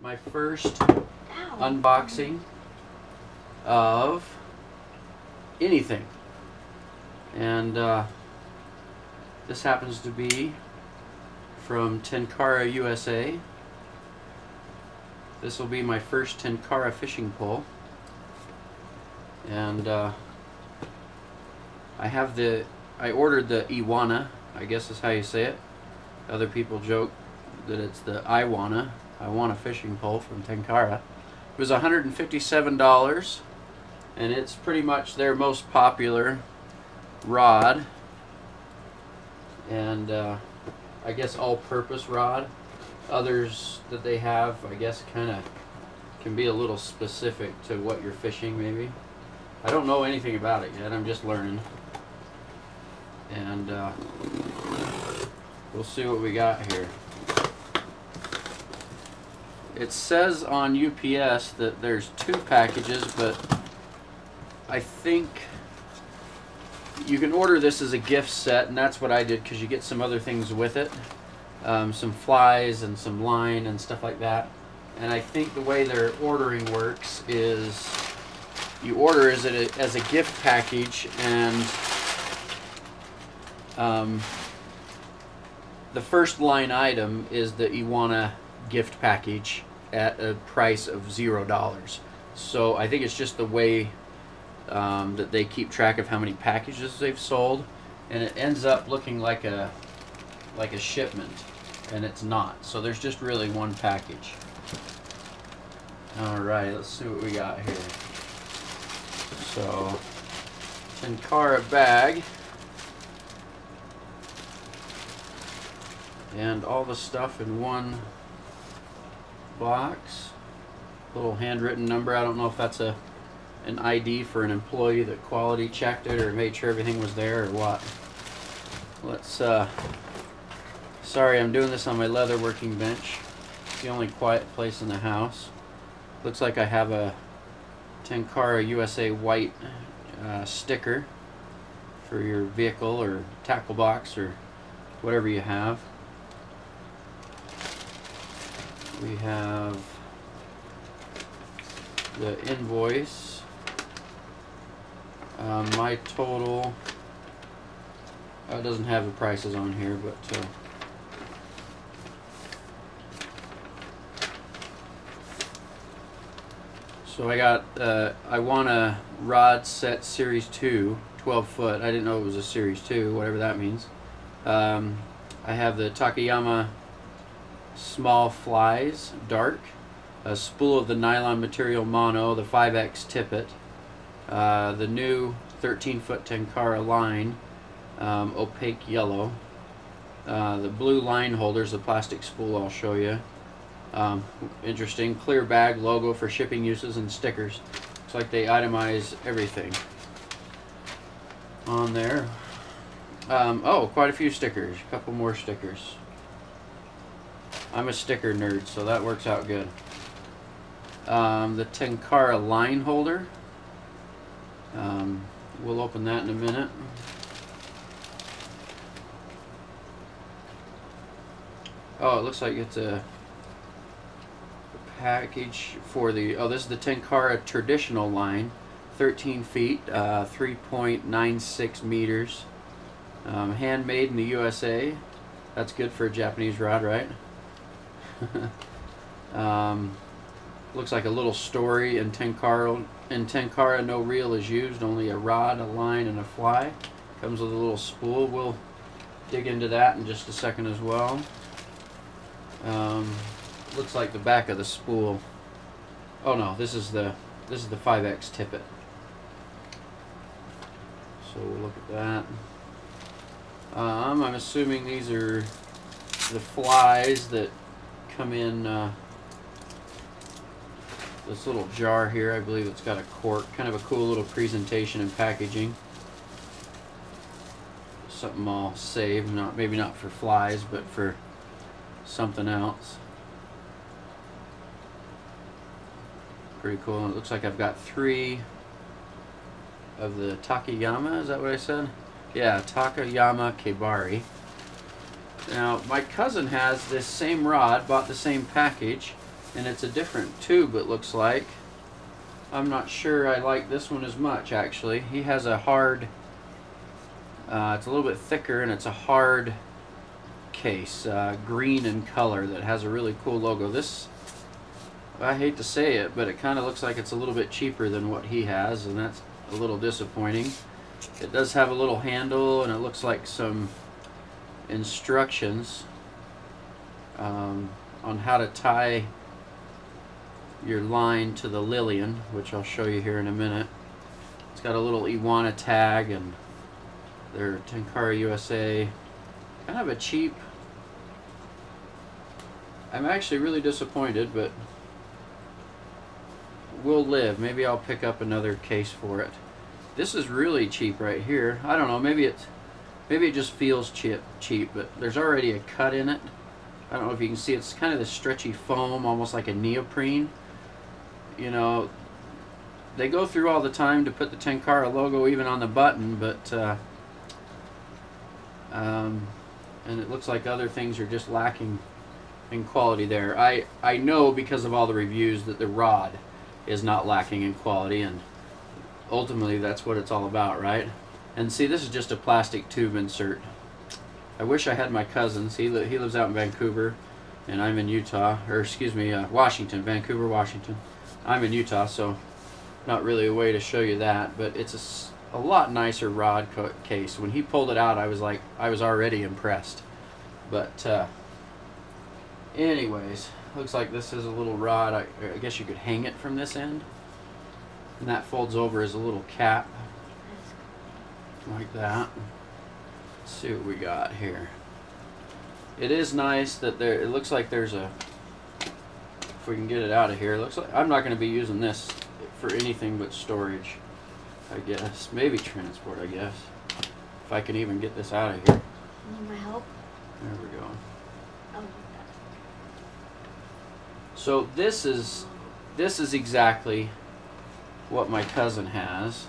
my first unboxing of anything, and this happens to be from TenkaraUSA. This will be my first Tenkara fishing pole, and I ordered the Iwana, I guess is how you say it. Other people joke that it's the Iwana fishing pole from Tenkara. It was $157, and it's pretty much their most popular rod, and I guess all-purpose rod. Others that they have, I guess, kind of can be a little specific to what you're fishing, maybe. I don't know anything about it yet. I'm just learning, and we'll see what we got here. It says on UPS that there's 2 packages, but I think you can order this as a gift set, and that's what I did, because you get some other things with it, some flies and some line and stuff like that. And I think the way their ordering works is you order as a gift package, and the first line item is the Iwana gift package at a price of $0. So I think it's just the way that they keep track of how many packages they've sold, and it ends up looking like a shipment, and it's not. So there's just really one package. Alright, let's see what we got here. So, Tenkara bag, and all the stuff in one box. Little handwritten number. I don't know if that's an ID for an employee that quality checked it or made sure everything was there or what. Let's sorry, I'm doing this on my leather working bench. It's the only quiet place in the house. Looks like I have a TenkaraUSA white sticker for your vehicle or tackle box or whatever you have. We have the invoice. My total, it doesn't have the prices on here, but so I got Iwana rod set series 2, 12 foot. I didn't know it was a series 2, whatever that means. I have the Takayama small flies, dark, a spool of the nylon material mono, the 5X tippet, the new 13-foot Tenkara line, opaque yellow, the blue line holders, the plastic spool I'll show you. Interesting, clear bag, logo for shipping uses, and stickers. Looks like they itemize everything on there. Oh, quite a few stickers, a couple more stickers. I'm a sticker nerd, so that works out good. The Tenkara line holder. We'll open that in a minute. Oh, it looks like it's a package for the, oh, this is the Tenkara traditional line, 13 feet, 3.96 meters, handmade in the USA. That's good for a Japanese rod, right? Looks like a little story in Tenkara. In Tenkara, no reel is used, only a rod, a line, and a fly. Comes with a little spool. We'll dig into that in just a second as well. Looks like the back of the spool. Oh no, this is the 5X tippet. So we'll look at that. I'm assuming these are the flies that come in this little jar here. I believe it's got a cork. Kind of a cool little presentation and packaging. Something I'll save, maybe not for flies, but for something else. Pretty cool. It looks like I've got 3 of the Takayama, is that what I said? Yeah, Takayama Kebari. Now, my cousin has this same rod, bought the same package, and it's a different tube, it looks like. I'm not sure I like this one as much, actually. He has a hard, it's a little bit thicker, and it's a hard case, green in color, that has a really cool logo. This, I hate to say it, but it kind of looks like it's a little bit cheaper than what he has, and that's a little disappointing. It does have a little handle, and it looks like some instructions on how to tie your line to the Lillian, which I'll show you here in a minute. It's got a little Iwana tag, and their TenkaraUSA. Kind of a cheap. I'm actually really disappointed, but we'll live. Maybe I'll pick up another case for it. This is really cheap right here. I don't know, maybe it just feels cheap, but there's already a cut in it. I don't know if you can see, it's kind of this stretchy foam, almost like a neoprene. You know, they go through all the time to put the Tenkara logo even on the button, but and it looks like other things are just lacking in quality there. I know because of all the reviews that the rod is not lacking in quality, and ultimately that's what it's all about, right? And see, this is just a plastic tube insert. I wish I had my cousins. He lives out in Vancouver, and I'm in Utah, or excuse me, Washington, Vancouver, Washington. I'm in Utah, so not really a way to show you that, but it's a lot nicer rod case. When he pulled it out, I was already impressed. But anyways, looks like this is a little rod. I guess you could hang it from this end, and that folds over as a little cap, like that. Let's see what we got here. It is nice that it looks like there's a, if we can get it out of here, it looks like I'm not going to be using this for anything but storage, I guess. Maybe transport, I guess. If I can even get this out of here. Need my help? There we go. Oh. So this is exactly what my cousin has.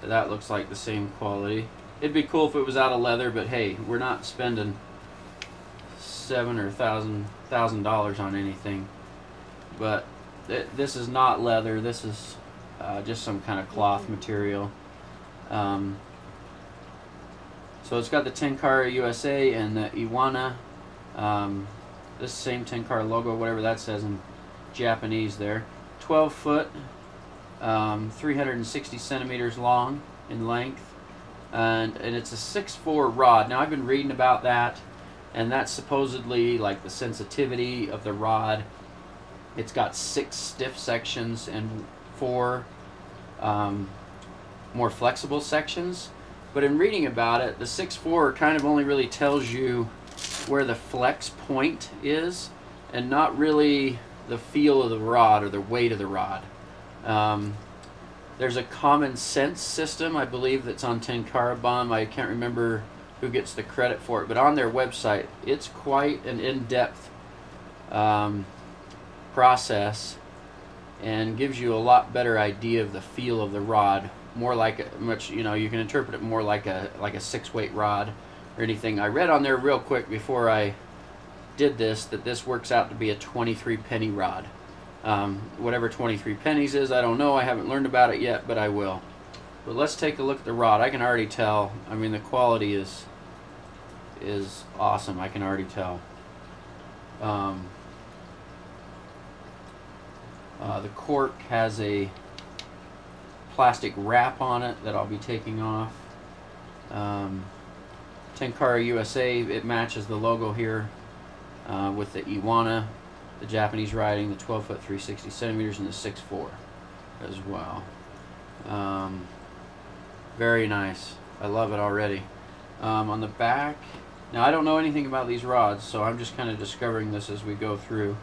That looks like the same quality. It'd be cool if it was out of leather, but hey, we're not spending $7,000 or $1,000 on anything. But this is not leather. This is just some kind of cloth material. So it's got the TenkaraUSA and the Iwana. This same Tenkara logo, whatever that says in Japanese there. 12 foot, 360 centimeters long in length. And it's a 6'4" rod. Now I've been reading about that, and that's supposedly like the sensitivity of the rod. It's got 6 stiff sections and 4 more flexible sections. But in reading about it, the 6'4" kind of only really tells you where the flex point is, and not really the feel of the rod or the weight of the rod. There's a common sense system, I believe, that's on Tenkara Bomb. I can't remember who gets the credit for it, but on their website, it's quite an in-depth process, and gives you a lot better idea of the feel of the rod. More like you can interpret it more like a 6-weight rod or anything. I read on there real quick before I did this that this works out to be a 23 penny rod. Whatever 23 pennies is, I don't know. I haven't learned about it yet, but I will. But let's take a look at the rod. I can already tell. I mean, the quality is awesome. I can already tell. The cork has a plastic wrap on it that I'll be taking off. TenkaraUSA, it matches the logo here with the Iwana, the Japanese writing, the 12 foot 360 centimeters, and the 6'4" as well. Very nice. I love it already. On the back, now I don't know anything about these rods, so I'm just kind of discovering this as we go through.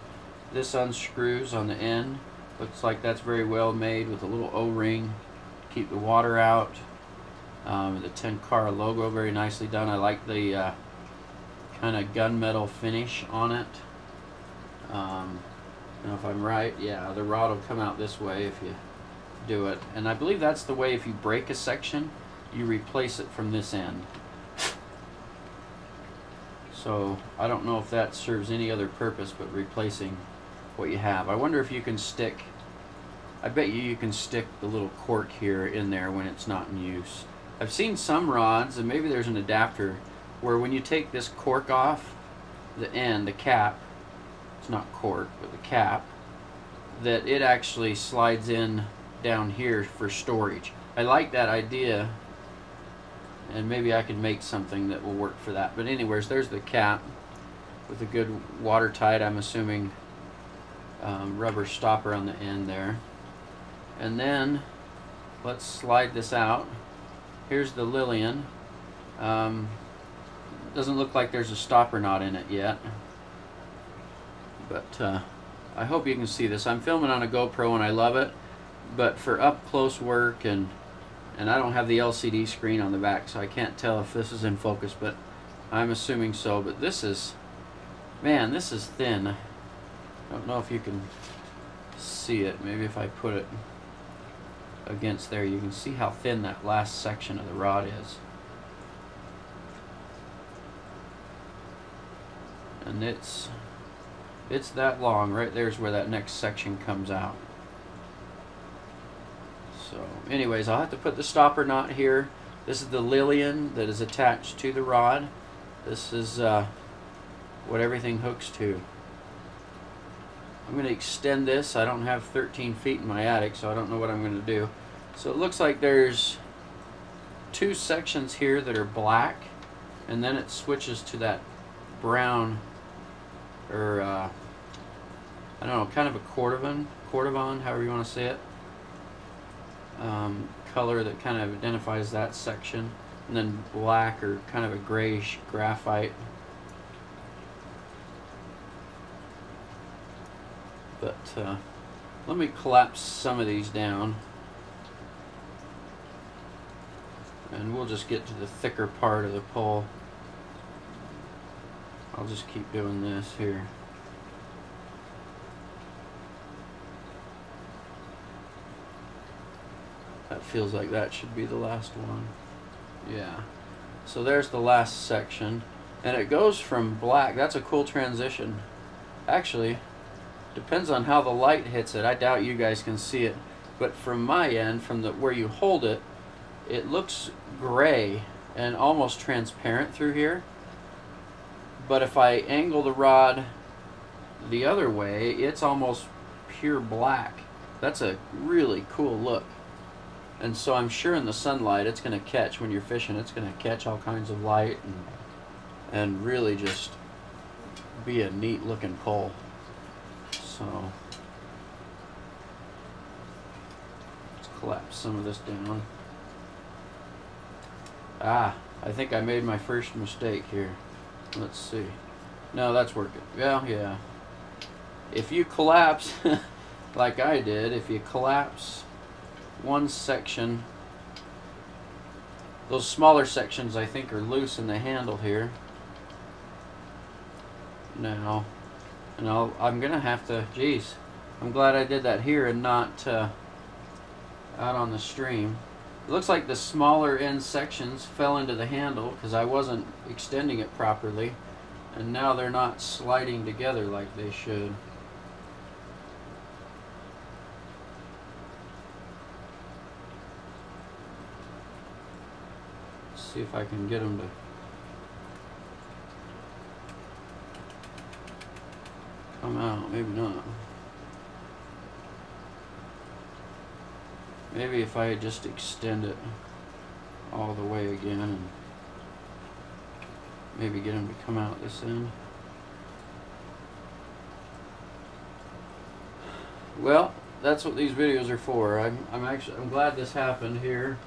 This unscrews on the end. Looks like that's very well made with a little O-ring to keep the water out. The Tenkara logo, very nicely done. I like the kind of gunmetal finish on it. I don't know if I'm right. Yeah, the rod will come out this way if you do it. And I believe that's the way, if you break a section, you replace it from this end. So I don't know if that serves any other purpose but replacing what you have. I wonder if you can stick, I bet you can stick the little cork here in there when it's not in use. I've seen some rods, and maybe there's an adapter, where when you take this cork off, the end, the cap, it's not cork, but the cap, that it actually slides in down here for storage. I like that idea, and maybe I can make something that will work for that. But anyways, there's the cap with a good watertight, I'm assuming, rubber stopper on the end there. And then let's slide this out. Here's the Lillian. Doesn't look like there's a stopper knot in it yet, but I hope you can see this. I'm filming on a GoPro and I love it, but for up close work, and I don't have the LCD screen on the back, so I can't tell if this is in focus, but I'm assuming so. But this is, man, this is thin. I don't know if you can see it. Maybe if I put it against there, you can see how thin that last section of the rod is. And it's that long. Right there's where that next section comes out. So anyways, I'll have to put the stopper knot here. This is the Lillian that is attached to the rod. This is what everything hooks to. I'm going to extend this. I don't have 13 feet in my attic, so I don't know what I'm going to do. So it looks like there's two sections here that are black, and then it switches to that brown, or I don't know, kind of a cordovan, however you want to say it, color that kind of identifies that section, and then black, or kind of a grayish graphite. But let me collapse some of these down, and we'll just get to the thicker part of the pole. I'll just keep doing this here. That feels like that should be the last one. Yeah. So there's the last section, and it goes from black. That's a cool transition. Actually, depends on how the light hits it. I doubt you guys can see it, but from my end, from the where you hold it, it looks gray and almost transparent through here. But if I angle the rod the other way, it's almost pure black. That's a really cool look. And so I'm sure in the sunlight it's going to catch, when you're fishing, it's going to catch all kinds of light and really just be a neat looking pole. So let's collapse some of this down. I think I made my first mistake here. Let's see. No, that's working. Well, yeah. If you collapse, like I did, if you collapse one section, those smaller sections I think are loose in the handle here. Now, and I'm gonna have to, geez, I'm glad I did that here and not out on the stream. It looks like the smaller end sections fell into the handle because I wasn't extending it properly, and now they're not sliding together like they should. Let's see if I can get them to come out. Maybe not. Maybe if I just extend it all the way again and maybe get them to come out this end. Well, that's what these videos are for. I'm glad this happened here,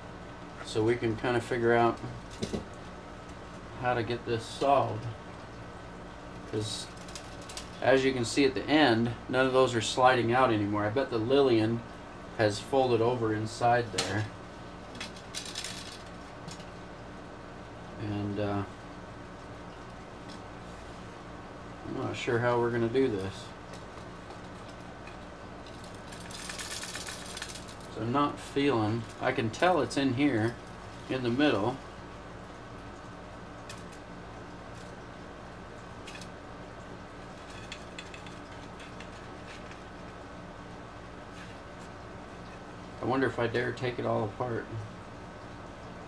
so we can kind of figure out how to get this solved. Because as you can see at the end, none of those are sliding out anymore. I bet the Lillian has folded over inside there, and I'm not sure how we're going to do this. So I'm not feeling, I can tell it's in here in the middle. I wonder if I dare take it all apart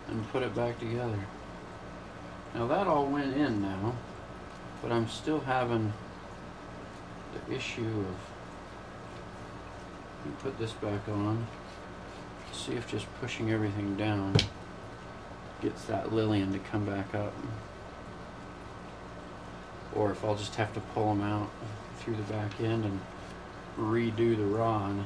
and put it back together. Now that all went in now, but I'm still having the issue of, let me put this back on, see if just pushing everything down gets that Lillian to come back up, or if I'll just have to pull them out through the back end and redo the rod.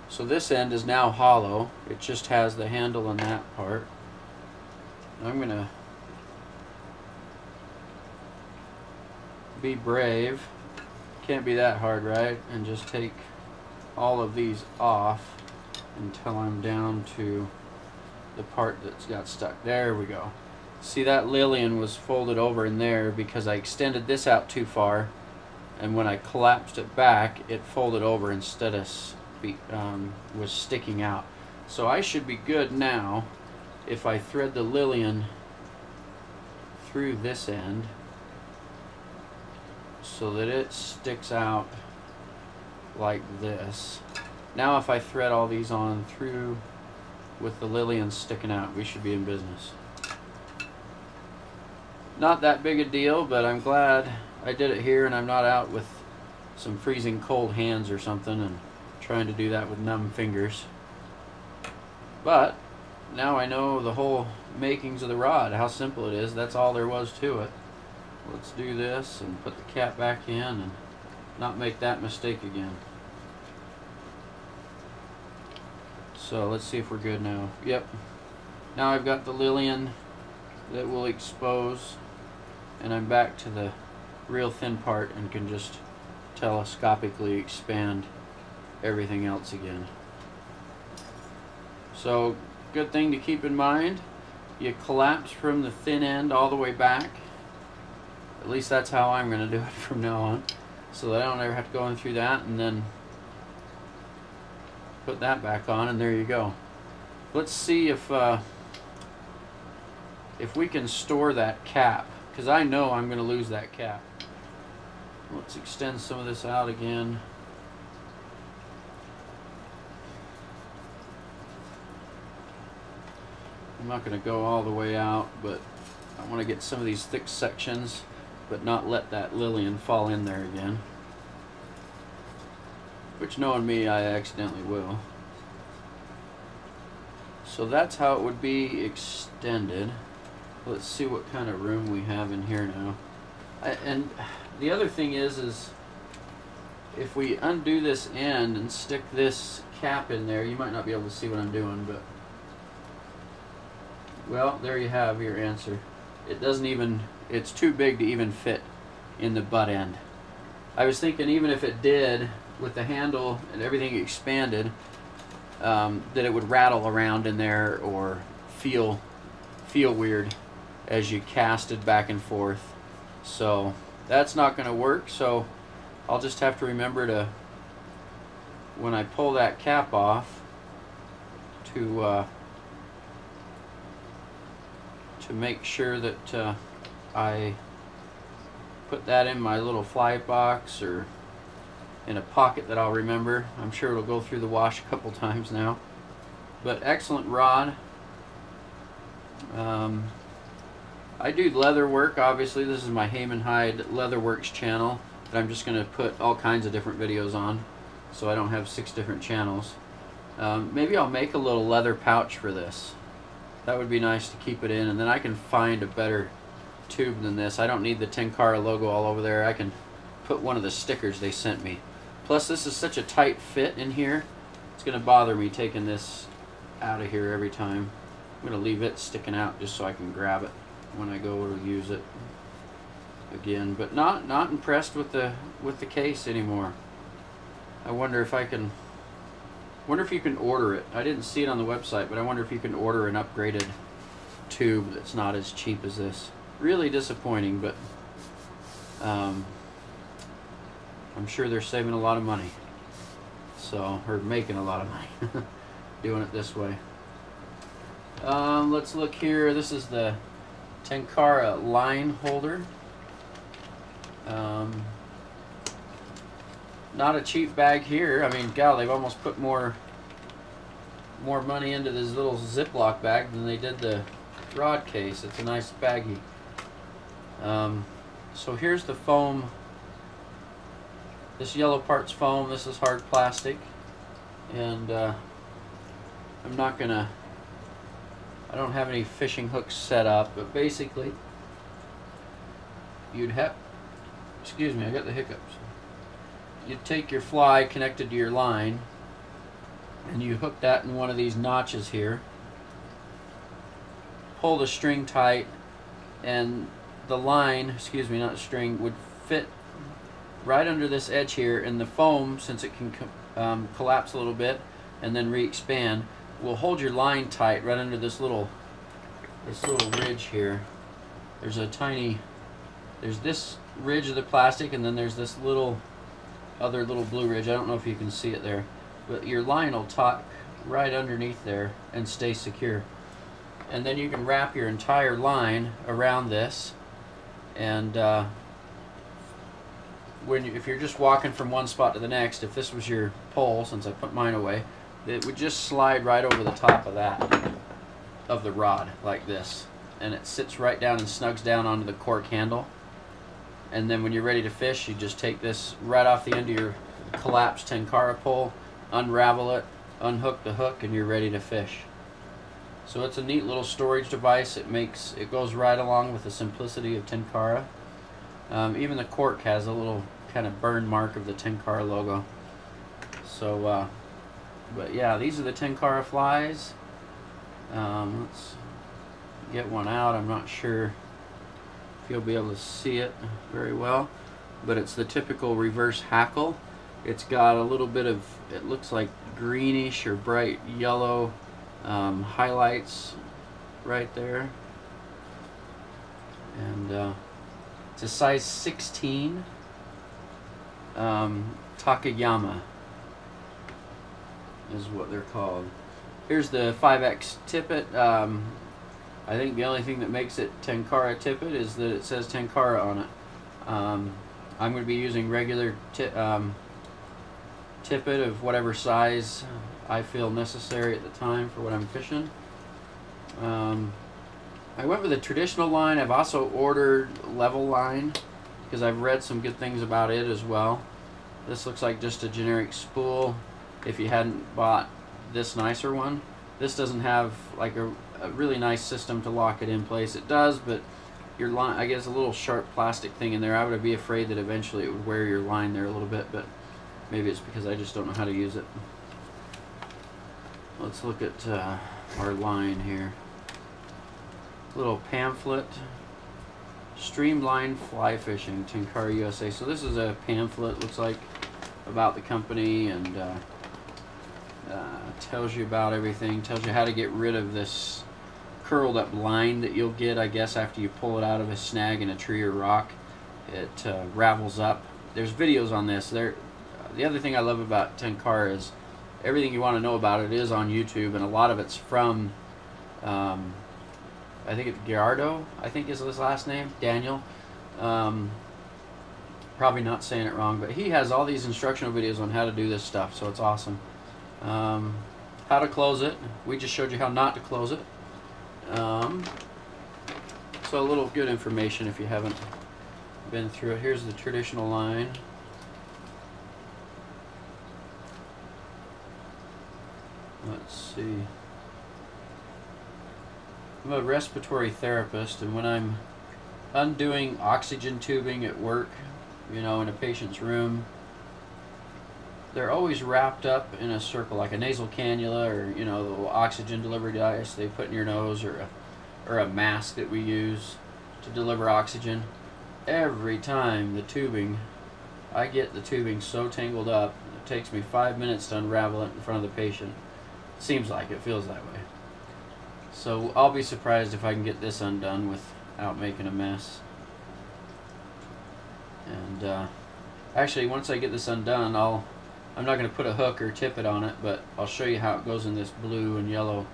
So this end is now hollow. It just has the handle on that part. I'm gonna be brave. Can't be that hard, right? And just take all of these off until I'm down to the part that's got stuck. There we go. See, that Lillian was folded over in there because I extended this out too far, and when I collapsed it back, it folded over instead of was sticking out. So I should be good now if I thread the Lillian through this end so that it sticks out like this. Now if I thread all these on through with the Lillian sticking out, we should be in business. Not that big a deal, but I'm glad I did it here and I'm not out with some freezing cold hands or something and trying to do that with numb fingers. But now I know the whole makings of the rod, how simple it is. That's all there was to it. Let's do this and put the cap back in and not make that mistake again. So let's see if we're good now. Yep. Now I've got the Lillian that will expose, and I'm back to the real thin part and can just telescopically expand everything else again. So good thing to keep in mind, you collapse from the thin end all the way back. At least that's how I'm going to do it from now on, so that I don't ever have to go in through that and then put that back on, and there you go. Let's see if we can store that cap, because I know I'm going to lose that cap. Let's extend some of this out again. I'm not going to go all the way out, but I want to get some of these thick sections, but not let that Lillian fall in there again. Which, knowing me, I accidentally will. So that's how it would be extended. Let's see what kind of room we have in here now. And the other thing is if we undo this end and stick this cap in there, you might not be able to see what I'm doing, but well, there you have your answer. It doesn't even, it's too big to even fit in the butt end. I was thinking even if it did, with the handle and everything expanded, that it would rattle around in there or feel weird as you cast it back and forth. So that's not going to work, so I'll just have to remember to, when I pull that cap off, to make sure that I put that in my little fly box or in a pocket that I'll remember. I'm sure it'll go through the wash a couple times now. But excellent rod. I do leather work, obviously. This is my Heyman Hyde Leatherworks channel that I'm just going to put all kinds of different videos on, so I don't have 6 different channels. Maybe I'll make a little leather pouch for this. That would be nice to keep it in, and then I can find a better tube than this. I don't need the Tenkara logo all over there. I can put one of the stickers they sent me. Plus, this is such a tight fit in here, it's going to bother me taking this out of here every time. I'm going to leave it sticking out just so I can grab it when I go to use it again. But not impressed with the case anymore. I wonder if I can. Wonder if you can order it. I didn't see it on the website, but I wonder if you can order an upgraded tube that's not as cheap as this. Really disappointing, but I'm sure they're saving a lot of money. So, or making a lot of money doing it this way. Let's look here. This is the Tenkara line holder. not a cheap bag here. I mean, God, they've almost put more money into this little Ziploc bag than they did the rod case. It's a nice baggie. So here's the foam. This yellow part's foam. This is hard plastic, and I'm not gonna. I don't have any fishing hooks set up, but basically, you'd have. Excuse me, I got the hiccups. You'd take your fly connected to your line, and you hook that in one of these notches here. Pull the string tight, and the line, excuse me, not the string, would fit right under this edge here, and the foam, since it can collapse a little bit and then re-expand, will hold your line tight right under this little ridge here. There's this ridge of the plastic, and then there's this other little blue ridge. I don't know if you can see it there, but your line will tuck right underneath there and stay secure. And then you can wrap your entire line around this, and if you're just walking from one spot to the next, if this was your pole, since I put mine away, it would just slide right over the top of the rod like this, and it sits right down and snugs down onto the cork handle. And then when you're ready to fish, you just take this right off the end of your collapsed Tenkara pole, unravel it, unhook the hook, and you're ready to fish. So it's a neat little storage device. It goes right along with the simplicity of Tenkara. Even the cork has a little kind of burn mark of the Tenkara logo. So, but yeah, these are the Tenkara flies. Let's get one out. I'm not sure if you'll be able to see it very well, but it's the typical reverse hackle. It's got a little bit of, it looks like greenish or bright yellow highlights right there, and it's a size 16 Takayama is what they're called. Here's the 5X tippet. I think the only thing that makes it Tenkara tippet is that it says Tenkara on it. I'm going to be using regular tippet of whatever size I feel necessary at the time for what I'm fishing. I went with a traditional line. I've also ordered level line because I've read some good things about it as well. This looks like just a generic spool if you hadn't bought this nicer one. This doesn't have like a really nice system to lock it in place. It does, but your line, I guess, a little sharp plastic thing in there. I would be afraid that eventually it would wear your line there a little bit, but maybe it's because I just don't know how to use it. Let's look at our line here. Little pamphlet, Streamlined Fly Fishing, TenkaraUSA. So this is a pamphlet, looks like, about the company, and tells you about everything, tells you how to get rid of this curled up line that you'll get, I guess, after you pull it out of a snag in a tree or rock. It ravels up. There's videos on this. The other thing I love about Tenkara is everything you want to know about it is on YouTube, and a lot of it's from I think it's Gerardo, I think is his last name, Daniel. Probably not saying it wrong, but he has all these instructional videos on how to do this stuff, so it's awesome. How to close it. We just showed you how not to close it. So a little good information if you haven't been through it. Here's the traditional line. Let's see. I'm a respiratory therapist, and when I'm undoing oxygen tubing at work, you know, in a patient's room, they're always wrapped up in a circle, like a nasal cannula, or, you know, the little oxygen delivery device they put in your nose, or a mask that we use to deliver oxygen. Every time the tubing, I get the tubing so tangled up, it takes me 5 minutes to unravel it in front of the patient. Seems like it, feels that way. So I'll be surprised if I can get this undone without making a mess. And actually, once I get this undone, I'm not going to put a hook or tippet on it, but I'll show you how it goes in this blue and yellow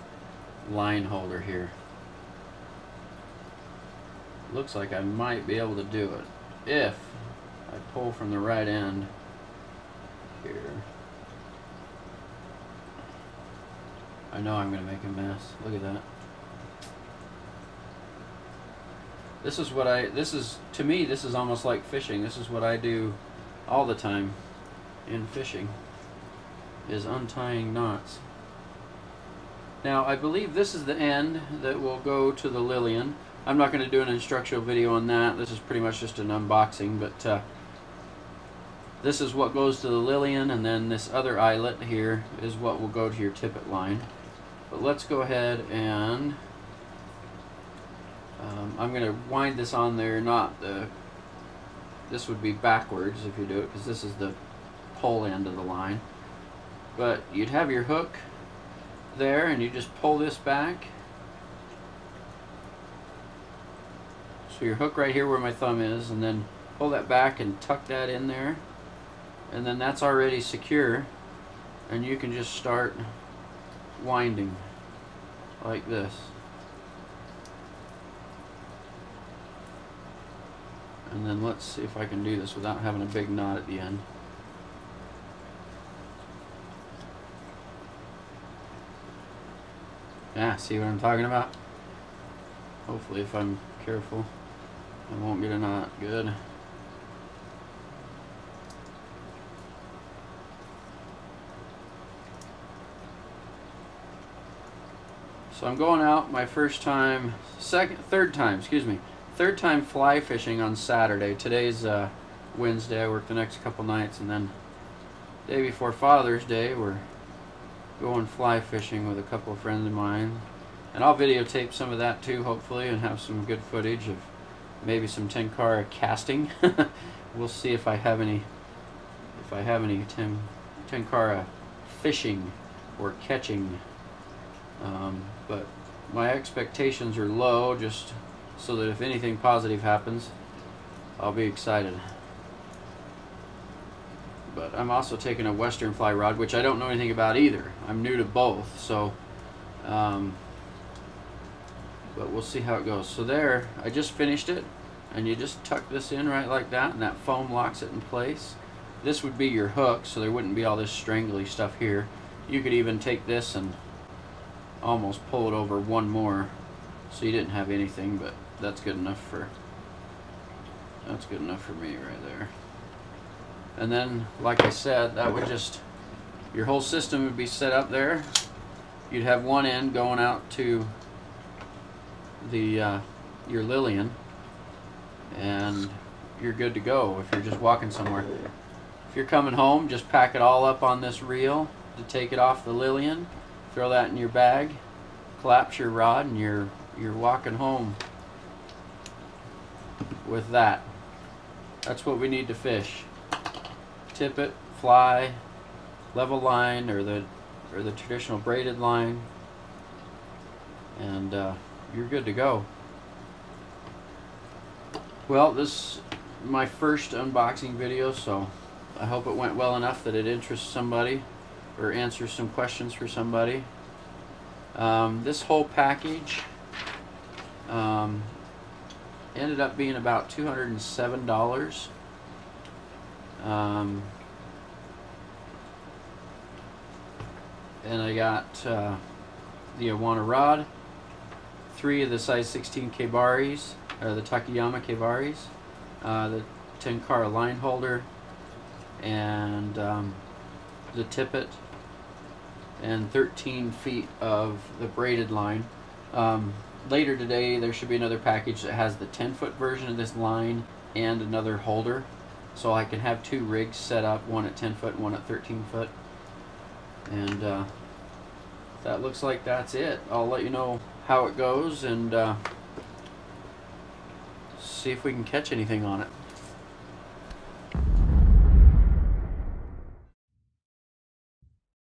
line holder here. Looks like I might be able to do it if I pull from the right end. here. I know I'm gonna make a mess. Look at that. This is what to me, this is almost like fishing. This is what I do all the time in fishing, is untying knots. Now, I believe this is the end that will go to the Lillian. I'm not going to do an instructional video on that. This is pretty much just an unboxing, but this is what goes to the Lillian, and then this other eyelet here is what will go to your tippet line. But let's go ahead and I'm going to wind this on there, this would be backwards if you do it, because this is the pole end of the line. But you'd have your hook there, and you just pull this back. So your hook right here where my thumb is, and then pull that back and tuck that in there, and then that's already secure, and you can just start winding like this. And then let's see if I can do this without having a big knot at the end. Yeah, see what I'm talking about? Hopefully, if I'm careful, I won't get a knot. Good. So I'm going out my third time fly fishing on Saturday. Today's Wednesday. I work the next couple nights, and then day before Father's Day we're going fly fishing with a couple of friends of mine, and I'll videotape some of that too, hopefully, and have some good footage of maybe some Tenkara casting. We'll see if I have any Tenkara fishing or catching, but my expectations are low, just so that if anything positive happens, I'll be excited. But I'm also taking a Western fly rod, which I don't know anything about either. I'm new to both, so but we'll see how it goes. So there, I just finished it, and you just tuck this in right like that, and that foam locks it in place. This would be your hook, so there wouldn't be all this strangly stuff here. You could even take this and almost pull it over one more, so you didn't have anything, but that's good enough for me right there. And then, like I said, that would just, your whole system would be set up there. You'd have one end going out to the your Lillian, and you're good to go if you're just walking somewhere. If you're coming home, just pack it all up on this reel to take it off the Lillian, throw that in your bag, collapse your rod, and you're walking home with that. That's what we need to fish. Tippet, fly, level line, or the traditional braided line, and you're good to go. Well, this is my first unboxing video, so I hope it went well enough that it interests somebody or answers some questions for somebody. This whole package ended up being about $207. And I got the Iwana rod, 3 of the size 16 Kebaris, or the Takayama Kebaris, the Tenkara line holder, and the tippet, and 13 feet of the braided line. Later today there should be another package that has the 10-foot version of this line and another holder, so I can have 2 rigs set up, one at 10 foot and one at 13 foot. And that looks like that's it. I'll let you know how it goes, and see if we can catch anything on it.